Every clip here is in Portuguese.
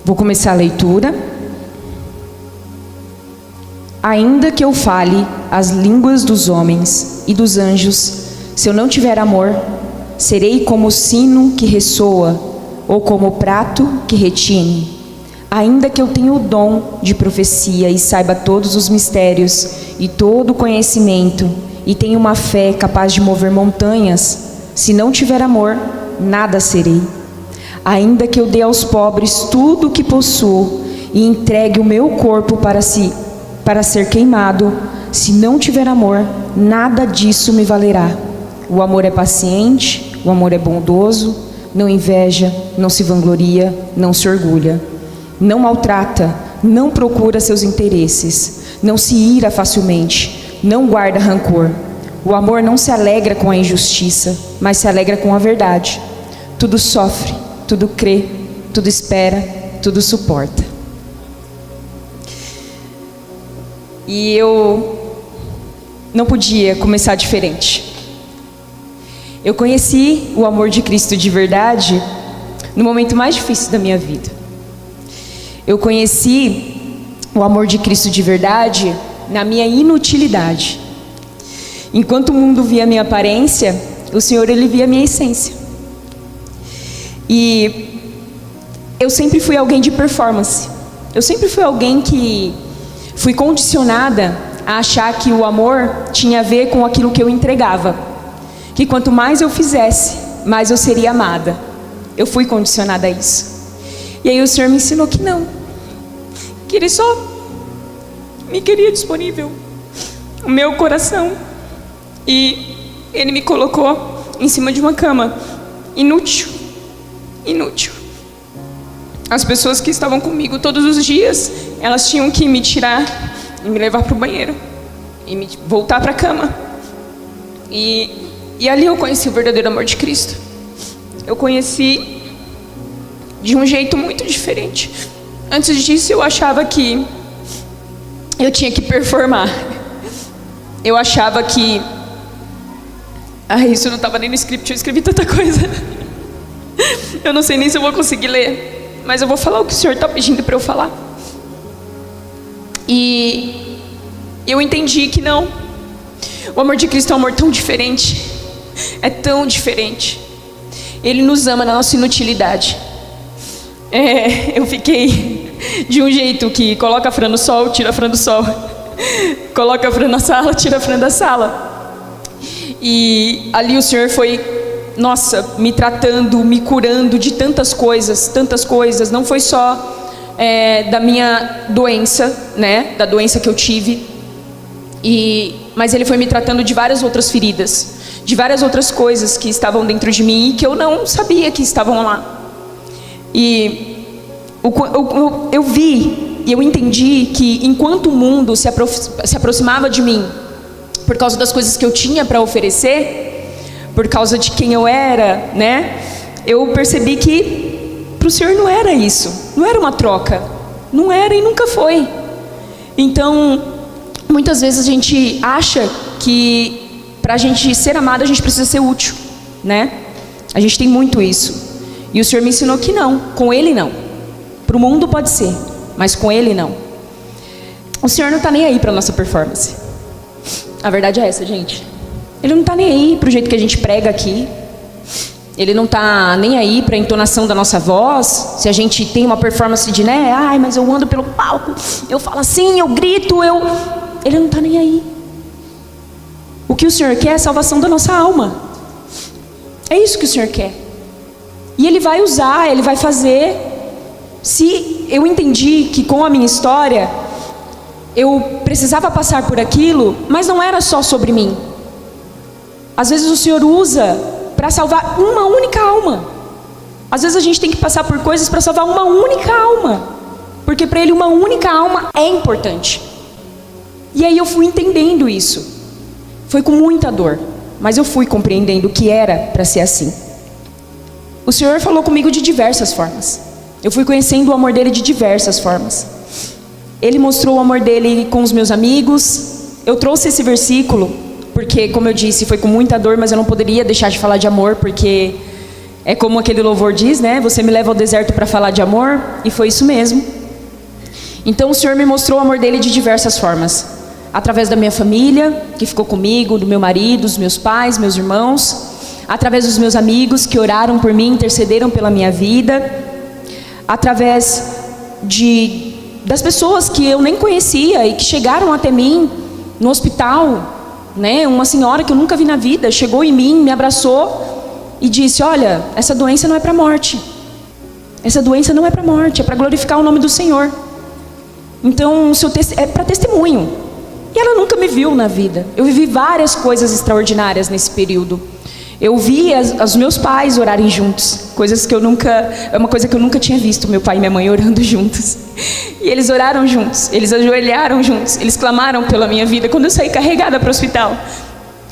Vou começar a leitura. Ainda que eu fale as línguas dos homens e dos anjos, se eu não tiver amor, serei como o sino que ressoa, ou como o prato que retine. Ainda que eu tenha o dom de profecia e saiba todos os mistérios e todo o conhecimento, e tenha uma fé capaz de mover montanhas, se não tiver amor, nada serei. Ainda que eu dê aos pobres tudo o que possuo e entregue o meu corpo para ser queimado, se não tiver amor, nada disso me valerá. O amor é paciente, o amor é bondoso, não inveja, não se vangloria, não se orgulha, não maltrata, não procura seus interesses, não se ira facilmente, não guarda rancor. O amor não se alegra com a injustiça, mas se alegra com a verdade. Tudo sofre, tudo crê, tudo espera, tudo suporta. E eu não podia começar diferente. Eu conheci o amor de Cristo de verdade no momento mais difícil da minha vida. Eu conheci o amor de Cristo de verdade na minha inutilidade. Enquanto o mundo via a minha aparência, o Senhor, Ele via a minha essência. E eu sempre fui alguém de performance. Eu sempre fui alguém que fui condicionada a achar que o amor tinha a ver com aquilo que eu entregava. Que quanto mais eu fizesse, mais eu seria amada. Eu fui condicionada a isso. E aí o Senhor me ensinou que não. Que Ele só me queria disponível. O meu coração. E Ele me colocou em cima de uma cama. Inútil. Inútil. As pessoas que estavam comigo todos os dias, elas tinham que me tirar e me levar para o banheiro. E me voltar para a cama. E ali eu conheci o verdadeiro amor de Cristo. Eu conheci de um jeito muito diferente. Antes disso eu achava que eu tinha que performar. Eu achava que... isso não estava nem no script, eu escrevi tanta coisa. Eu não sei nem se eu vou conseguir ler, mas eu vou falar o que o Senhor está pedindo para eu falar. E eu entendi que não. O amor de Cristo é um amor tão diferente. É tão diferente. Ele nos ama na nossa inutilidade. Eu fiquei de um jeito que coloca a Fran no sol, tira a Fran do sol. Coloca a Fran na sala, tira a Fran da sala. E ali o Senhor foi, nossa, me tratando, me curando de tantas coisas. Não foi só da minha doença, né? Da doença que eu tive. Mas Ele foi me tratando de várias outras feridas, de várias outras coisas que estavam dentro de mim e que eu não sabia que estavam lá. E eu vi e eu entendi que enquanto o mundo se aproximava de mim por causa das coisas que eu tinha para oferecer, por causa de quem eu era, né? Eu percebi que para o Senhor não era isso, não era uma troca, não era e nunca foi. Então, muitas vezes a gente acha que para a gente ser amado a gente precisa ser útil, né? A gente tem muito isso. E o Senhor me ensinou que não, com Ele não. Para o mundo pode ser, mas com Ele não. O Senhor não está nem aí para a nossa performance. A verdade é essa, gente. Ele não está nem aí para o jeito que a gente prega aqui. Ele não está nem aí para a entonação da nossa voz. Se a gente tem uma performance de, né? Ai, mas eu ando pelo palco, eu falo assim, eu grito, Ele não está nem aí. O que o Senhor quer é a salvação da nossa alma. É isso que o Senhor quer. E Ele vai usar, Ele vai fazer. Se eu entendi que com a minha história eu precisava passar por aquilo, mas não era só sobre mim. Às vezes o Senhor usa para salvar uma única alma. Às vezes a gente tem que passar por coisas para salvar uma única alma, porque para Ele uma única alma é importante. E aí eu fui entendendo isso. Foi com muita dor, mas eu fui compreendendo o que era para ser assim. O Senhor falou comigo de diversas formas. Eu fui conhecendo o amor dele de diversas formas. Ele mostrou o amor dele com os meus amigos. Eu trouxe esse versículo porque, como eu disse, foi com muita dor, mas eu não poderia deixar de falar de amor, porque É como aquele louvor diz, né? Você me leva ao deserto para falar de amor, e foi isso mesmo. Então o Senhor me mostrou o amor dele de diversas formas. Através da minha família, que ficou comigo, do meu marido, dos meus pais, meus irmãos. Através dos meus amigos que oraram por mim, intercederam pela minha vida. Através das pessoas que eu nem conhecia e que chegaram até mim no hospital, né? Uma senhora que eu nunca vi na vida chegou em mim, me abraçou e disse: olha, essa doença não é para a morte. Essa doença não é para a morte, é para glorificar o nome do Senhor. Então, é para testemunho. E ela nunca me viu na vida. Eu vivi várias coisas extraordinárias nesse período. Eu vi os meus pais orarem juntos, é uma coisa que eu nunca tinha visto, meu pai e minha mãe orando juntos. E eles oraram juntos, eles ajoelharam juntos, eles clamaram pela minha vida. Quando eu saí carregada para o hospital,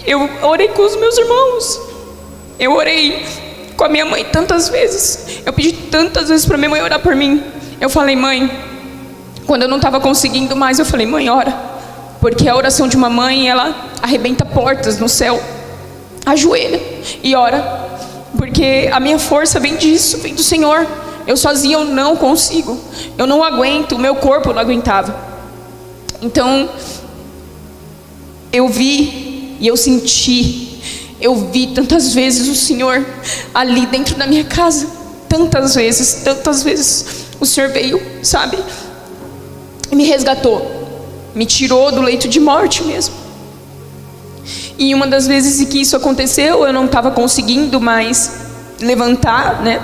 eu orei com os meus irmãos. Eu orei com a minha mãe tantas vezes. Eu pedi tantas vezes para minha mãe orar por mim. Eu falei: mãe, quando eu não estava conseguindo mais, eu falei: mãe, ora. Porque a oração de uma mãe, ela arrebenta portas no céu. Ajoelha e ora, porque a minha força vem disso, vem do Senhor. Eu sozinha eu não consigo, eu não aguento, o meu corpo não aguentava. Então eu vi e eu senti, eu vi tantas vezes o Senhor ali dentro da minha casa. Tantas vezes o Senhor veio, sabe, e me resgatou, me tirou do leito de morte mesmo. E uma das vezes em que isso aconteceu, eu não estava conseguindo mais levantar, né?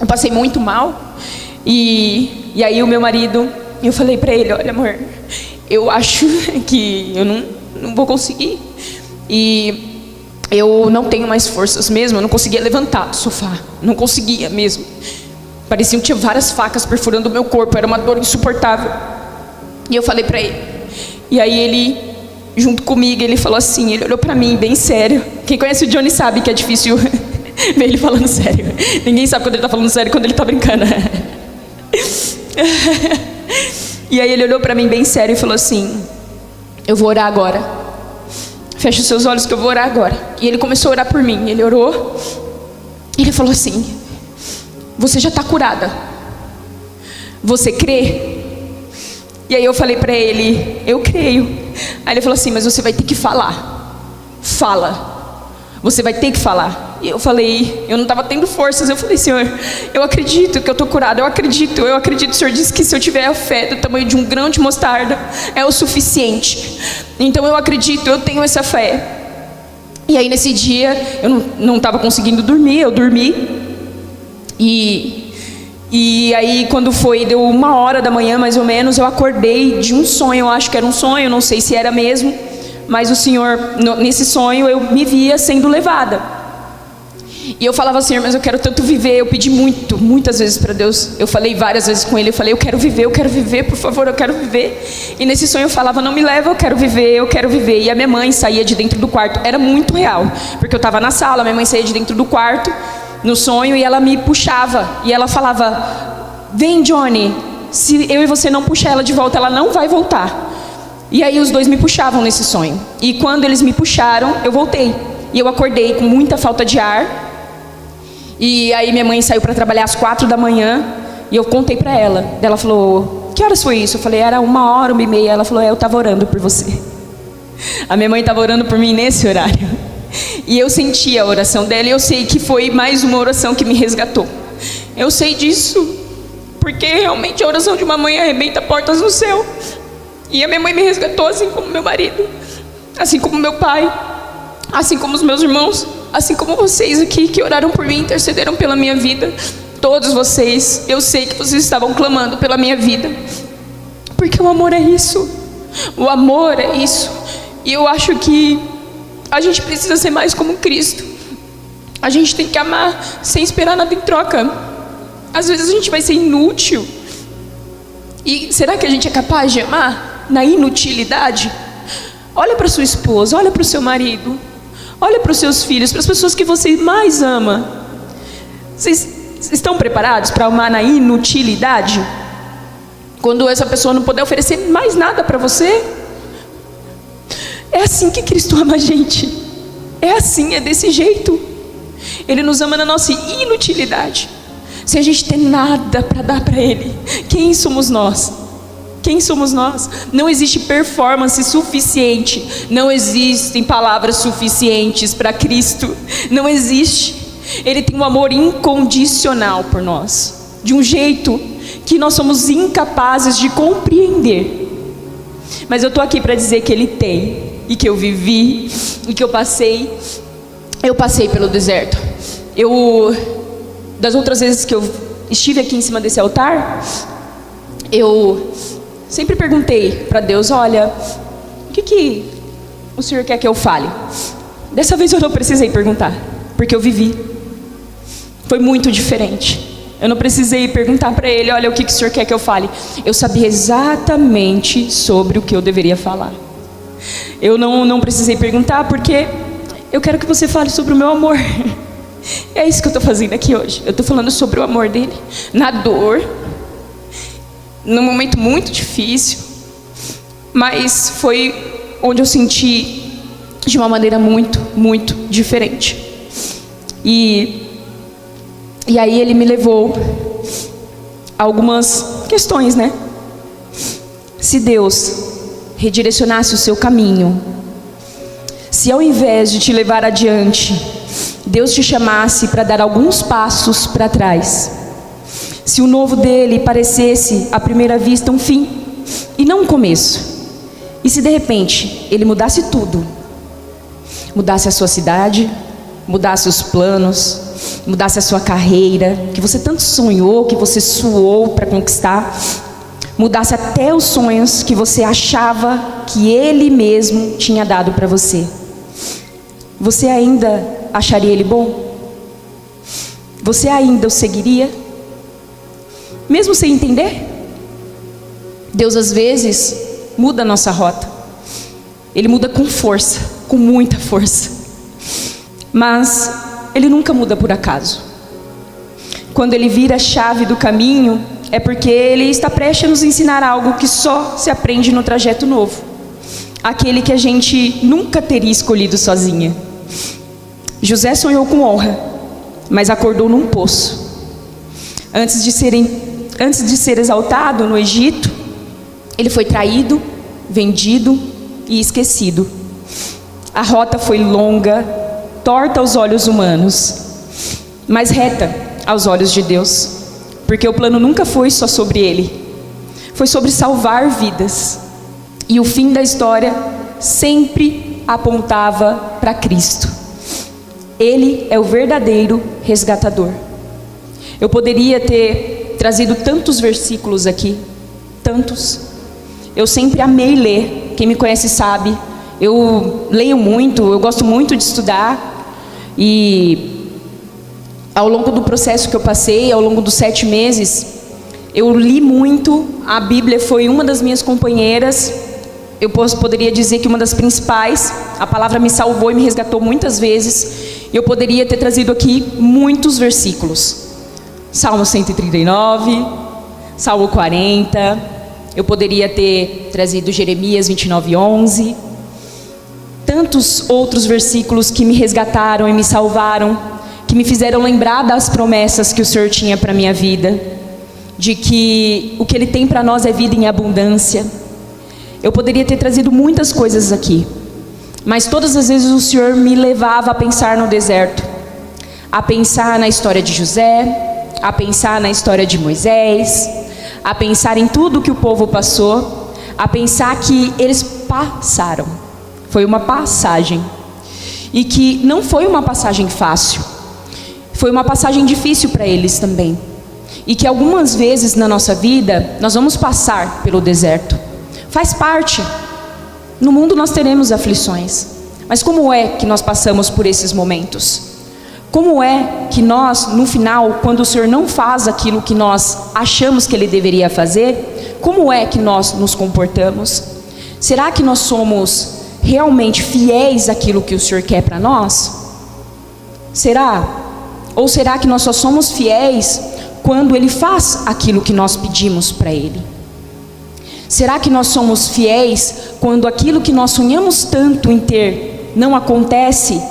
Eu passei muito mal. E aí o meu marido, eu falei para ele: olha, amor, eu acho que eu não vou conseguir. E eu não tenho mais forças mesmo, eu não conseguia levantar do sofá. Não conseguia mesmo. Parecia que tinha várias facas perfurando o meu corpo, era uma dor insuportável. E eu falei para ele. E aí ele, junto comigo, ele falou assim, ele olhou pra mim bem sério. Quem conhece o Johnny sabe que é difícil ver ele falando sério. Ninguém sabe quando ele tá falando sério, quando ele tá brincando. E aí ele olhou pra mim bem sério e falou assim: eu vou orar agora. Fecha os seus olhos que eu vou orar agora. E ele começou a orar por mim. Ele orou. Ele falou assim: você já está curada. Você crê? E aí eu falei para ele: eu creio. Aí ele falou assim: mas você vai ter que falar. Fala. Você vai ter que falar. E eu falei, eu não estava tendo forças. Eu falei: Senhor, eu acredito que eu estou curada. Eu acredito. O Senhor disse que se eu tiver a fé do tamanho de um grão de mostarda, é o suficiente. Então eu acredito, eu tenho essa fé. E aí nesse dia, eu não estava conseguindo dormir. Eu dormi. E aí quando deu 1h da manhã mais ou menos, eu acordei de um sonho. Eu acho que era um sonho, não sei se era mesmo, mas o Senhor, nesse sonho eu me via sendo levada. E eu falava: Senhor, mas eu quero tanto viver. Eu pedi muitas vezes para Deus. Eu falei várias vezes com Ele, eu falei: eu quero viver, por favor, eu quero viver. E nesse sonho eu falava: não me leva, eu quero viver. E a minha mãe saía de dentro do quarto. Era muito real, porque eu estava na sala, minha mãe saía de dentro do quarto no sonho, e ela me puxava, e ela falava: vem, Johnny, se eu e você não puxar ela de volta, ela não vai voltar. E aí os dois me puxavam nesse sonho, e quando eles me puxaram, eu voltei, e eu acordei com muita falta de ar. E aí minha mãe saiu para trabalhar às 4 da manhã, e eu contei para ela. Ela falou: que horas foi isso? Eu falei: era 1h, 1h30. Ela falou: eu estava orando por você. A minha mãe estava orando por mim nesse horário. E eu senti a oração dela, e eu sei que foi mais uma oração que me resgatou. Eu sei disso, porque realmente a oração de uma mãe arrebenta portas no céu. E a minha mãe me resgatou, assim como meu marido, assim como meu pai, assim como os meus irmãos, assim como vocês aqui que oraram por mim, intercederam pela minha vida. Todos vocês, eu sei que vocês estavam clamando pela minha vida, porque o amor é isso. O amor é isso. E eu acho que a gente precisa ser mais como Cristo. A gente tem que amar sem esperar nada em troca. Às vezes a gente vai ser inútil. E será que a gente é capaz de amar na inutilidade? Olha para sua esposa, olha para o seu marido, olha para os seus filhos, para as pessoas que você mais ama. Vocês estão preparados para amar na inutilidade? Quando essa pessoa não puder oferecer mais nada para você? É assim que Cristo ama a gente. É assim, é desse jeito. Ele nos ama na nossa inutilidade. Se a gente tem nada para dar para Ele, quem somos nós? Quem somos nós? Não existe performance suficiente, não existem palavras suficientes para Cristo, não existe. Ele tem um amor incondicional por nós, de um jeito que nós somos incapazes de compreender. Mas eu estou aqui para dizer que Ele tem, e que eu vivi, e que eu passei pelo deserto. Das outras vezes que eu estive aqui em cima desse altar, eu sempre perguntei para Deus: olha, o que o Senhor quer que eu fale? Dessa vez eu não precisei perguntar, porque eu vivi. Foi muito diferente. Eu não precisei perguntar para Ele: olha, o que o Senhor quer que eu fale? Eu sabia exatamente sobre o que eu deveria falar. Eu não precisei perguntar, porque eu quero que você fale sobre o meu amor. É isso que eu estou fazendo aqui hoje. Eu estou falando sobre o amor dele, na dor, num momento muito difícil, mas foi onde eu senti de uma maneira muito, muito diferente. E aí Ele me levou a algumas questões, né? Se Deus redirecionasse o seu caminho, se ao invés de te levar adiante, Deus te chamasse para dar alguns passos para trás, se o novo dele parecesse à primeira vista um fim e não um começo, e se de repente Ele mudasse tudo, mudasse a sua cidade, mudasse os planos, mudasse a sua carreira, que você tanto sonhou, que você suou para conquistar, mudasse até os sonhos que você achava que Ele mesmo tinha dado para você, você ainda acharia Ele bom? Você ainda o seguiria? Mesmo sem entender? Deus às vezes muda a nossa rota. Ele muda com força, com muita força. Mas Ele nunca muda por acaso. Quando Ele vira a chave do caminho, é porque Ele está prestes a nos ensinar algo que só se aprende no trajeto novo. Aquele que a gente nunca teria escolhido sozinha. José sonhou com honra, mas acordou num poço. Antes de ser exaltado no Egito, ele foi traído, vendido e esquecido. A rota foi longa, torta aos olhos humanos, mas reta aos olhos de Deus, porque o plano nunca foi só sobre ele, foi sobre salvar vidas. E o fim da história sempre apontava para Cristo. Ele é o verdadeiro resgatador. Eu poderia ter trazido tantos versículos aqui, tantos. Eu sempre amei ler, quem me conhece sabe. Eu leio muito, eu gosto muito de estudar. E ao longo do processo que eu passei, ao longo dos 7 meses, eu li muito. A Bíblia foi uma das minhas companheiras. Eu poderia dizer que uma das principais. A palavra me salvou e me resgatou muitas vezes. Eu poderia ter trazido aqui muitos versículos. Salmo 139, Salmo 40. Eu poderia ter trazido Jeremias 29:11. Tantos outros versículos que me resgataram e me salvaram, que me fizeram lembrar das promessas que o Senhor tinha para a minha vida, de que o que Ele tem para nós é vida em abundância. Eu poderia ter trazido muitas coisas aqui, mas todas as vezes o Senhor me levava a pensar no deserto, a pensar na história de José, a pensar na história de Moisés, a pensar em tudo que o povo passou, a pensar que eles passaram. Foi uma passagem, e que não foi uma passagem fácil, foi uma passagem difícil para eles também, e que algumas vezes na nossa vida nós vamos passar pelo deserto. Faz parte. No mundo nós teremos aflições, mas como é que nós passamos por esses momentos? Como é que nós, no final, quando o Senhor não faz aquilo que nós achamos que Ele deveria fazer, como é que nós nos comportamos? Será que nós somos realmente fiéis àquilo que o Senhor quer para nós? Será? Ou será que nós só somos fiéis quando Ele faz aquilo que nós pedimos para Ele? Será que nós somos fiéis quando aquilo que nós sonhamos tanto em ter não acontece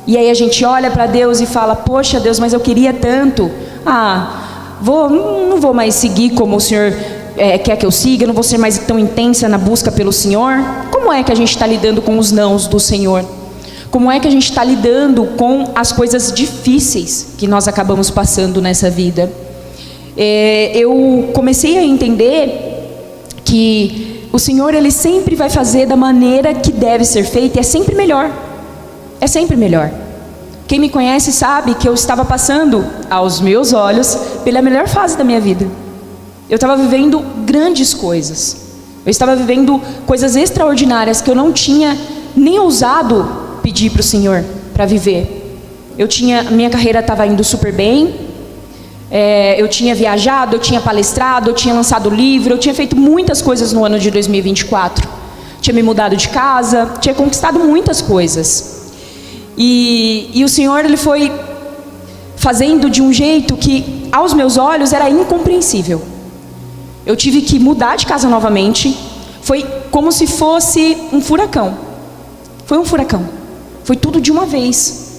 E aí a gente olha para Deus e fala: poxa Deus, mas eu queria tanto. Não vou mais seguir como o Senhor quer que eu siga, não vou ser mais tão intensa na busca pelo Senhor. Como é que a gente está lidando com os nãos do Senhor? Como é que a gente está lidando com as coisas difíceis que nós acabamos passando nessa vida? Eu comecei a entender que o Senhor, Ele sempre vai fazer da maneira que deve ser feita, e é sempre melhor. É sempre melhor. Quem me conhece sabe que eu estava passando, aos meus olhos, pela melhor fase da minha vida. Eu estava vivendo grandes coisas. Eu estava vivendo coisas extraordinárias que eu não tinha nem ousado pedir para o Senhor para viver. Minha carreira estava indo super bem. Eu tinha viajado, eu tinha palestrado, eu tinha lançado livro, eu tinha feito muitas coisas no ano de 2024. Tinha me mudado de casa, tinha conquistado muitas coisas. E o Senhor, Ele foi fazendo de um jeito que, aos meus olhos, era incompreensível. Eu tive que mudar de casa novamente. Foi como se fosse um furacão. Foi um furacão. Foi tudo de uma vez.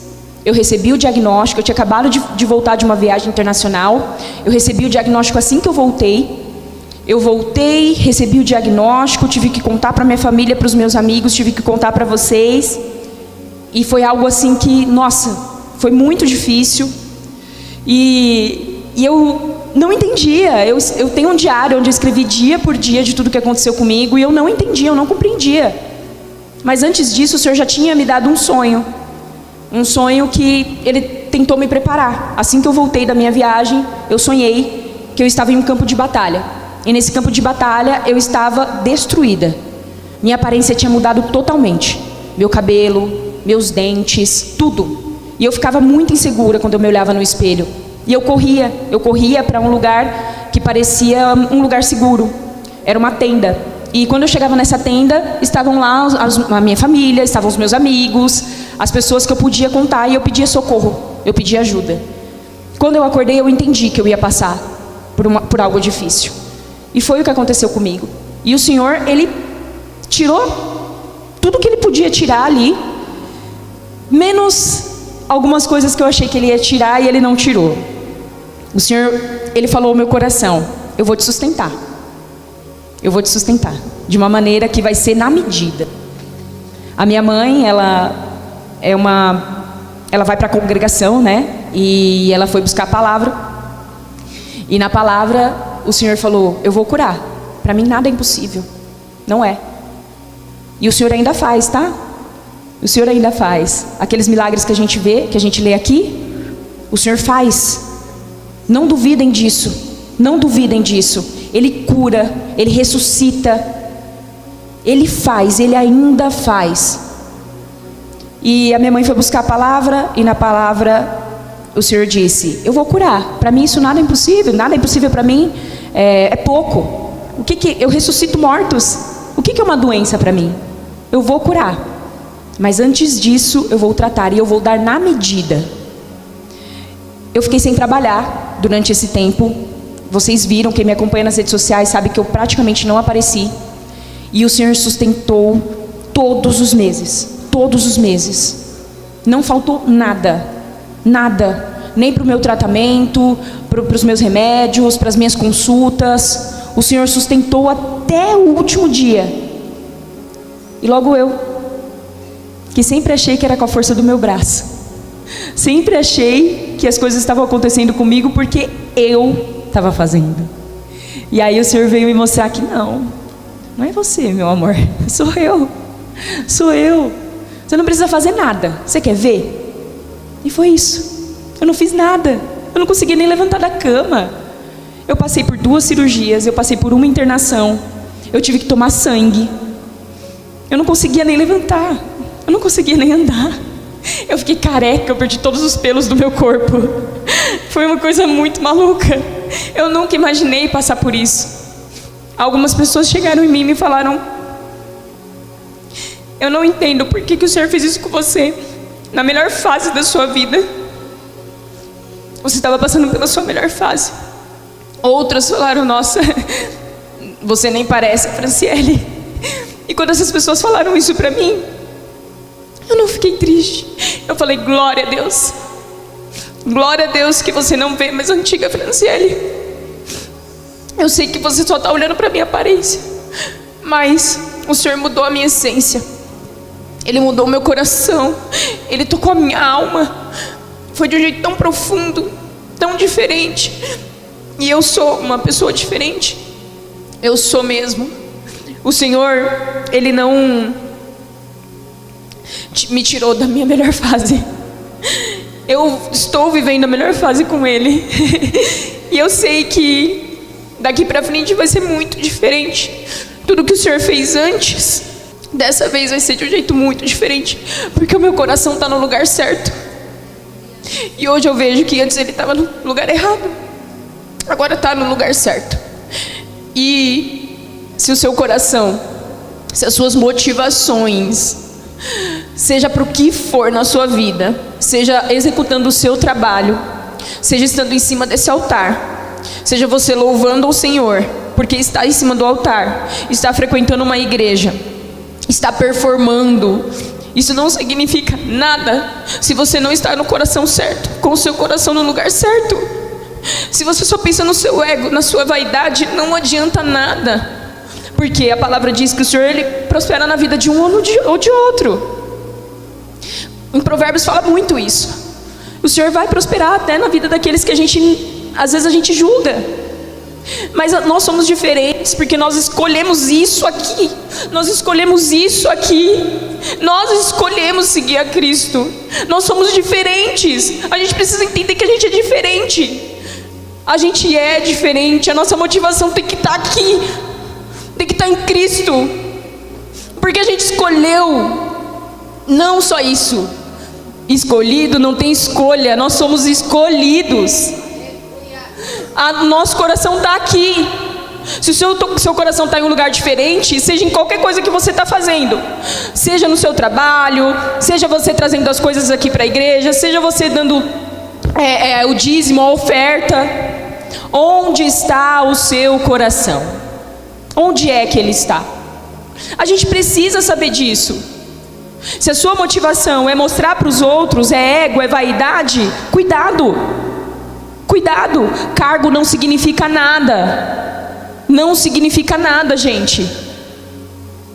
Eu recebi o diagnóstico, eu tinha acabado de voltar de uma viagem internacional. Eu recebi o diagnóstico assim que eu voltei. Eu voltei, recebi o diagnóstico, tive que contar para minha família, para os meus amigos, tive que contar para vocês. E foi algo assim que, nossa, foi muito difícil. E eu não entendia. Eu tenho um diário onde eu escrevi dia por dia de tudo que aconteceu comigo, e eu não entendia, eu não compreendia. Mas antes disso, o Senhor já tinha me dado um sonho. Um sonho que Ele tentou me preparar. Assim que eu voltei da minha viagem, eu sonhei que eu estava em um campo de batalha. E nesse campo de batalha, eu estava destruída. Minha aparência tinha mudado totalmente. Meu cabelo, meus dentes, tudo. E eu ficava muito insegura quando eu me olhava no espelho. E eu corria para um lugar que parecia um lugar seguro. Era uma tenda. E quando eu chegava nessa tenda, estavam lá a minha família, estavam os meus amigos, as pessoas que eu podia contar, e eu pedia socorro, eu pedia ajuda. Quando eu acordei, eu entendi que eu ia passar por algo difícil. E foi o que aconteceu comigo. E o Senhor, Ele tirou tudo que Ele podia tirar ali, menos algumas coisas que eu achei que Ele ia tirar e Ele não tirou. O Senhor, Ele falou ao meu coração: eu vou te sustentar. Eu vou te sustentar de uma maneira que vai ser na medida. A minha mãe, ela vai para a congregação, né? E ela foi buscar a palavra. E na palavra o Senhor falou: eu vou curar. Para mim nada é impossível. Não é. E o Senhor ainda faz, tá? O Senhor ainda faz. Aqueles milagres que a gente vê, que a gente lê aqui, o Senhor faz. Não duvidem disso. Não duvidem disso. Ele cura, Ele ressuscita, Ele faz, Ele ainda faz. E a minha mãe foi buscar a palavra, e na palavra o Senhor disse: eu vou curar. Para mim isso nada é impossível, nada é impossível para mim, é pouco. Eu ressuscito mortos. O que é uma doença para mim? Eu vou curar. Mas antes disso eu vou tratar, e eu vou dar na medida. Eu fiquei sem trabalhar durante esse tempo. Vocês viram, quem me acompanha nas redes sociais sabe que eu praticamente não apareci. E o Senhor sustentou todos os meses. Todos os meses. Não faltou nada. Nada. Nem para o meu tratamento, para os meus remédios, para as minhas consultas. O Senhor sustentou até o último dia. E logo eu, que sempre achei que era com a força do meu braço. Sempre achei que as coisas estavam acontecendo comigo porque eu estava fazendo. E aí o Senhor veio me mostrar que não é você, meu amor, sou eu. Você não precisa fazer nada. Você quer ver? E foi isso. Eu não fiz nada. Eu não consegui nem levantar da cama. Eu passei por 2 cirurgias, eu passei por uma internação, eu tive que tomar sangue. Eu não conseguia nem levantar, eu não conseguia nem andar. Eu fiquei careca, eu perdi todos os pelos do meu corpo. Foi uma coisa muito maluca. Eu nunca imaginei passar por isso. Algumas pessoas chegaram em mim e me falaram: eu não entendo por que o Senhor fez isso com você. Na melhor fase da sua vida, você estava passando pela sua melhor fase. Outras falaram: nossa, você nem parece a Franciele. E quando essas pessoas falaram isso para mim, Eu não fiquei triste. Eu falei, glória a Deus. Glória a Deus que você não vê mais a antiga Franciele. Eu sei que você só está olhando para a minha aparência, mas o Senhor mudou a minha essência. Ele mudou o meu coração. Ele tocou a minha alma. Foi de um jeito tão profundo, tão diferente. E eu sou uma pessoa diferente. Eu sou mesmo. O Senhor, Ele não me tirou da minha melhor fase. Eu estou vivendo a melhor fase com Ele. E eu sei que daqui pra frente vai ser muito diferente. Tudo que o Senhor fez antes, dessa vez vai ser de um jeito muito diferente, porque o meu coração está no lugar certo. E hoje eu vejo que antes ele estava no lugar errado, agora está no lugar certo. E se o seu coração, se as suas motivações, seja para o que for na sua vida, seja executando o seu trabalho, seja estando em cima desse altar, seja você louvando ao Senhor porque está em cima do altar, está frequentando uma igreja, está performando, isso não significa nada se você não está no coração certo, com o seu coração no lugar certo. Se você só pensa no seu ego, na sua vaidade, não adianta nada, porque a palavra diz que o Senhor, Ele prospera na vida de um ou de outro. Em Provérbios fala muito isso. O Senhor vai prosperar até na vida daqueles que às vezes a gente julga. Mas nós somos diferentes porque nós escolhemos isso aqui. Nós escolhemos isso aqui. Nós escolhemos seguir a Cristo. Nós somos diferentes. A gente precisa entender que a gente é diferente. A gente é diferente. A nossa motivação tem que estar aqui, tem que estar em Cristo, porque a gente escolheu. Não só isso, escolhido não tem escolha, nós somos escolhidos. Nosso coração está aqui. Se o seu coração está em um lugar diferente, seja em qualquer coisa que você está fazendo, seja no seu trabalho, seja você trazendo as coisas aqui para a igreja, seja você dando o dízimo, a oferta, onde está o seu coração? Onde é que ele está? A gente precisa saber disso. Se a sua motivação é mostrar para os outros, é ego, é vaidade, cuidado. Cuidado, cargo não significa nada. Não significa nada, gente.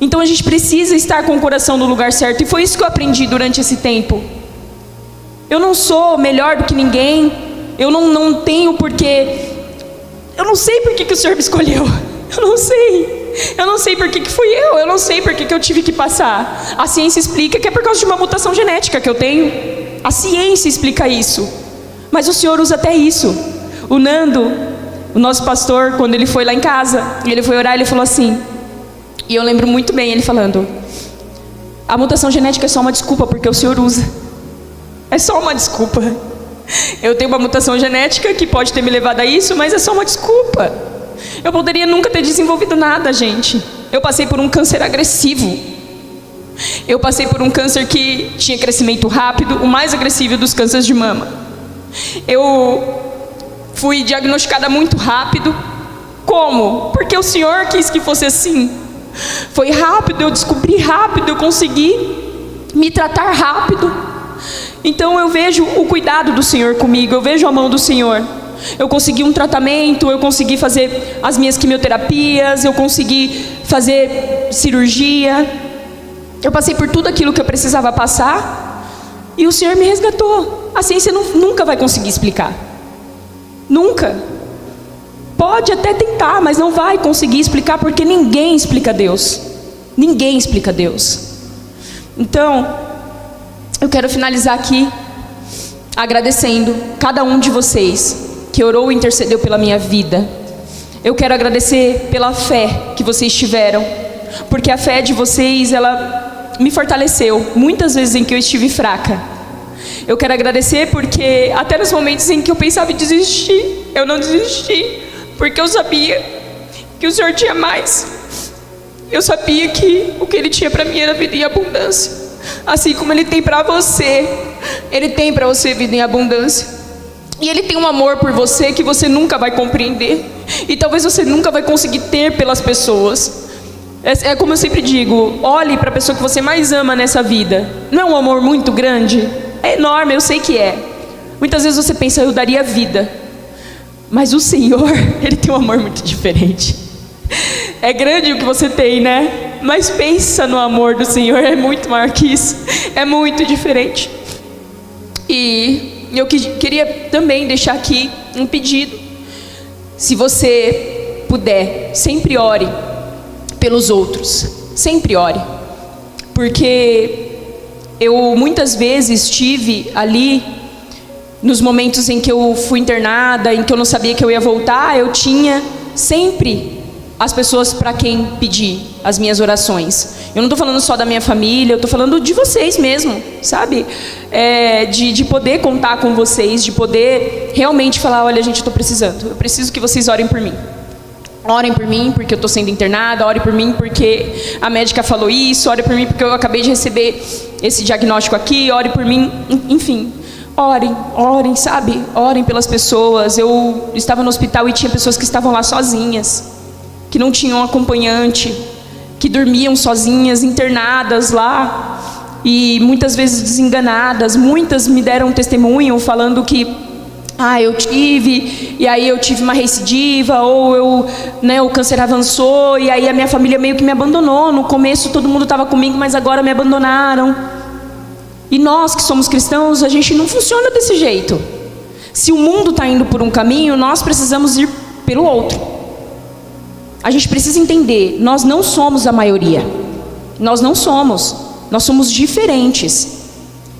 Então a gente precisa estar com o coração no lugar certo. E foi isso que eu aprendi durante esse tempo. Eu não sou melhor do que ninguém. Eu não tenho porquê. Eu não sei por que o Senhor me escolheu. Eu não sei. Eu não sei por que fui eu. Eu não sei por que eu tive que passar. A ciência explica que é por causa de uma mutação genética que eu tenho. A ciência explica isso. Mas o Senhor usa até isso. O Nando, o nosso pastor, quando ele foi lá em casa, e ele foi orar, ele falou assim, e eu lembro muito bem ele falando: a mutação genética é só uma desculpa, porque o Senhor usa. É só uma desculpa. Eu tenho uma mutação genética que pode ter me levado a isso, mas é só uma desculpa. Eu poderia nunca ter desenvolvido nada, gente. Eu passei por um câncer agressivo. Eu passei por um câncer que tinha crescimento rápido, o mais agressivo dos cânceres de mama. Eu fui diagnosticada muito rápido. Como? Porque o Senhor quis que fosse assim. Foi rápido, eu descobri rápido, eu consegui me tratar rápido. Então eu vejo o cuidado do Senhor comigo, eu vejo a mão do Senhor. Eu consegui um tratamento, eu consegui fazer as minhas quimioterapias, eu consegui fazer cirurgia. Eu passei por tudo aquilo que eu precisava passar, e o Senhor me resgatou. A ciência nunca vai conseguir explicar. Nunca. Pode até tentar, mas não vai conseguir explicar, porque ninguém explica Deus. Ninguém explica Deus. Então, eu quero finalizar aqui agradecendo cada um de vocês que orou e intercedeu pela minha vida. Eu quero agradecer pela fé que vocês tiveram, porque a fé de vocês, ela me fortaleceu muitas vezes em que eu estive fraca. Eu quero agradecer porque até nos momentos em que eu pensava em desistir, eu não desisti, porque eu sabia que o Senhor tinha mais. Eu sabia que o que Ele tinha para mim era vida em abundância, assim como Ele tem para você. Ele tem para você vida em abundância, e Ele tem um amor por você que você nunca vai compreender, e talvez você nunca vai conseguir ter pelas pessoas. É como eu sempre digo, olhe para a pessoa que você mais ama nessa vida. Não é um amor muito grande? É enorme, eu sei que é. Muitas vezes você pensa, eu daria vida. Mas o Senhor, Ele tem um amor muito diferente. É grande o que você tem, né? Mas pensa no amor do Senhor, é muito maior que isso. É muito diferente. E eu queria também deixar aqui um pedido. Se você puder, sempre ore pelos outros. Sempre ore. Porque eu muitas vezes estive ali, nos momentos em que eu fui internada, em que eu não sabia que eu ia voltar, eu tinha sempre as pessoas para quem pedir as minhas orações. Eu não estou falando só da minha família, eu estou falando de vocês mesmo, sabe? De poder contar com vocês, de poder realmente falar, olha gente, eu estou precisando, eu preciso que vocês orem por mim. Orem por mim porque eu estou sendo internada, orem por mim porque a médica falou isso, orem por mim porque eu acabei de receber esse diagnóstico aqui, orem por mim, enfim. Orem, sabe? Orem pelas pessoas. Eu estava no hospital e tinha pessoas que estavam lá sozinhas, que não tinham acompanhante, que dormiam sozinhas, internadas lá, e muitas vezes desenganadas. Muitas me deram testemunho falando que eu tive, e aí eu tive uma recidiva, ou o câncer avançou, e aí a minha família meio que me abandonou. No começo todo mundo estava comigo, mas agora me abandonaram. E nós que somos cristãos, a gente não funciona desse jeito. Se o mundo está indo por um caminho, nós precisamos ir pelo outro. A gente precisa entender, nós não somos a maioria. Nós não somos. Nós somos diferentes.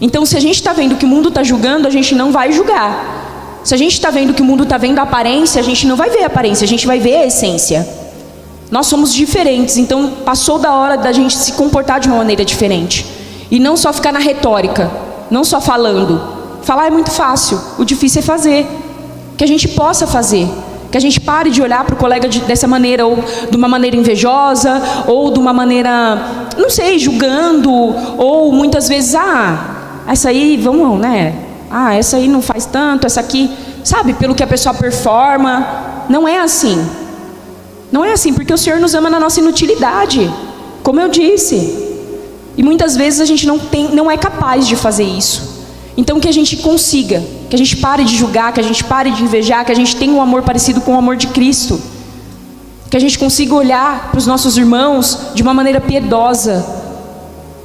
Então se a gente está vendo que o mundo está julgando, a gente não vai julgar. Se a gente está vendo que o mundo está vendo a aparência, a gente não vai ver a aparência, a gente vai ver a essência. Nós somos diferentes, então passou da hora da gente se comportar de uma maneira diferente. E não só ficar na retórica, não só falando. Falar é muito fácil, o difícil é fazer. Que a gente possa fazer, que a gente pare de olhar para o colega dessa maneira, ou de uma maneira invejosa, ou de uma maneira, não sei, julgando, ou muitas vezes, essa aí, vamos, né? Essa aí não faz tanto, essa aqui, sabe, pelo que a pessoa performa. Não é assim. Não é assim, porque o Senhor nos ama na nossa inutilidade, como eu disse. E muitas vezes a gente não é capaz de fazer isso. Então que a gente consiga, que a gente pare de julgar, que a gente pare de invejar, que a gente tenha um amor parecido com o amor de Cristo. Que a gente consiga olhar para os nossos irmãos de uma maneira piedosa,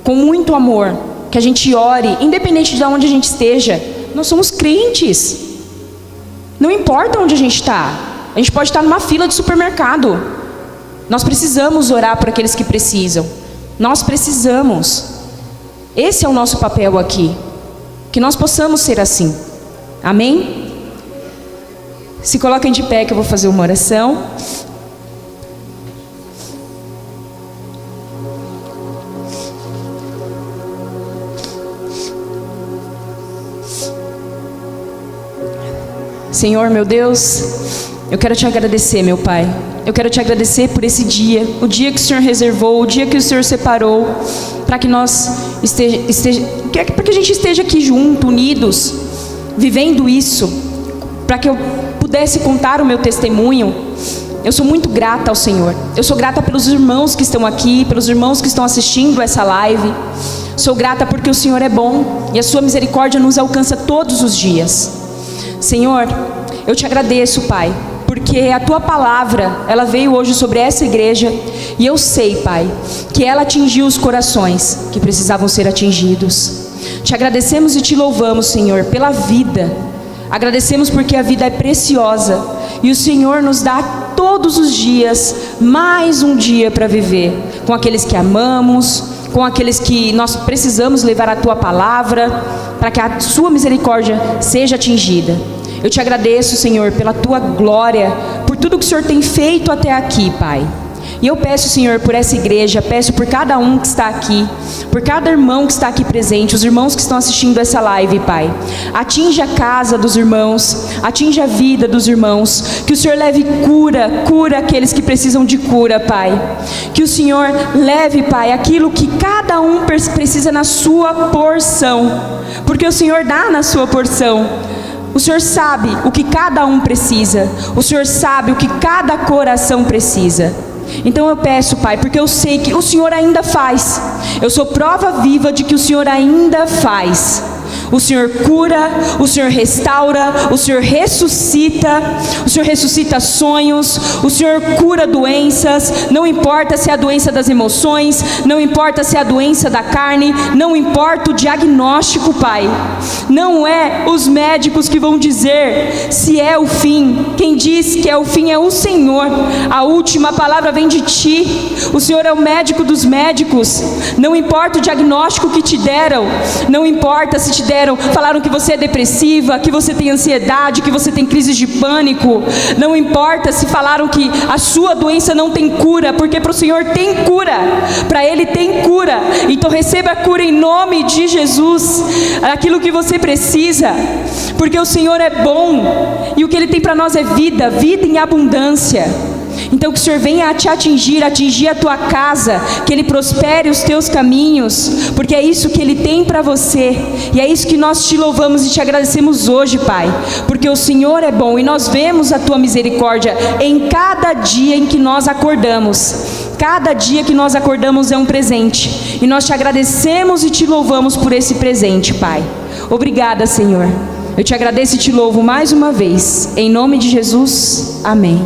com muito amor. Que a gente ore, independente de onde a gente esteja. Nós somos crentes. Não importa onde a gente está. A gente pode estar numa fila de supermercado. Nós precisamos orar por aqueles que precisam. Nós precisamos. Esse é o nosso papel aqui. Que nós possamos ser assim. Amém? Se coloquem de pé que eu vou fazer uma oração. Senhor, meu Deus, eu quero te agradecer, meu Pai. Eu quero te agradecer por esse dia, o dia que o Senhor reservou, o dia que o Senhor separou, para que nós para que a gente esteja aqui junto, unidos, vivendo isso, para que eu pudesse contar o meu testemunho. Eu sou muito grata ao Senhor. Eu sou grata pelos irmãos que estão aqui, pelos irmãos que estão assistindo essa live. Sou grata porque o Senhor é bom e a sua misericórdia nos alcança todos os dias. Senhor, eu te agradeço, Pai, porque a tua palavra, ela veio hoje sobre essa igreja, e eu sei, Pai, que ela atingiu os corações que precisavam ser atingidos. Te agradecemos e te louvamos, Senhor, pela vida. Agradecemos porque a vida é preciosa, e o Senhor nos dá todos os dias mais um dia para viver, com aqueles que amamos, com aqueles que nós precisamos levar a tua palavra, para que a sua misericórdia seja atingida. Eu te agradeço, Senhor, pela tua glória, por tudo que o Senhor tem feito até aqui, Pai. E eu peço, Senhor, por essa igreja, peço por cada um que está aqui, por cada irmão que está aqui presente, os irmãos que estão assistindo essa live, Pai. Atinja a casa dos irmãos, atinja a vida dos irmãos, que o Senhor leve cura aqueles que precisam de cura, Pai. Que o Senhor leve, Pai, aquilo que cada um precisa na sua porção, porque o Senhor dá na sua porção. O Senhor sabe o que cada um precisa, o Senhor sabe o que cada coração precisa. Então eu peço, Pai, porque eu sei que o Senhor ainda faz. Eu sou prova viva de que o Senhor ainda faz. O Senhor cura, o Senhor restaura, o Senhor ressuscita sonhos, o Senhor cura doenças, não importa se é a doença das emoções, não importa se é a doença da carne, não importa o diagnóstico, Pai. Não é os médicos que vão dizer se é o fim. Quem diz que é o fim é o Senhor. A última palavra vem de Ti. O Senhor é o médico dos médicos. Não importa o diagnóstico que te deram, não importa se te deram, falaram que você é depressiva, que você tem ansiedade, que você tem crises de pânico. Não importa se falaram que a sua doença não tem cura, porque para o Senhor tem cura, para Ele tem cura. Então receba a cura em nome de Jesus, aquilo que você precisa, porque o Senhor é bom e o que Ele tem para nós é vida, vida em abundância. Então que o Senhor venha a te atingir a tua casa, que Ele prospere os teus caminhos, porque é isso que Ele tem para você, e é isso que nós te louvamos e te agradecemos hoje, Pai, porque o Senhor é bom e nós vemos a tua misericórdia em cada dia em que nós acordamos. Cada dia que nós acordamos é um presente, e nós te agradecemos e te louvamos por esse presente, Pai. Obrigada, Senhor. Eu te agradeço e te louvo mais uma vez, em nome de Jesus, amém.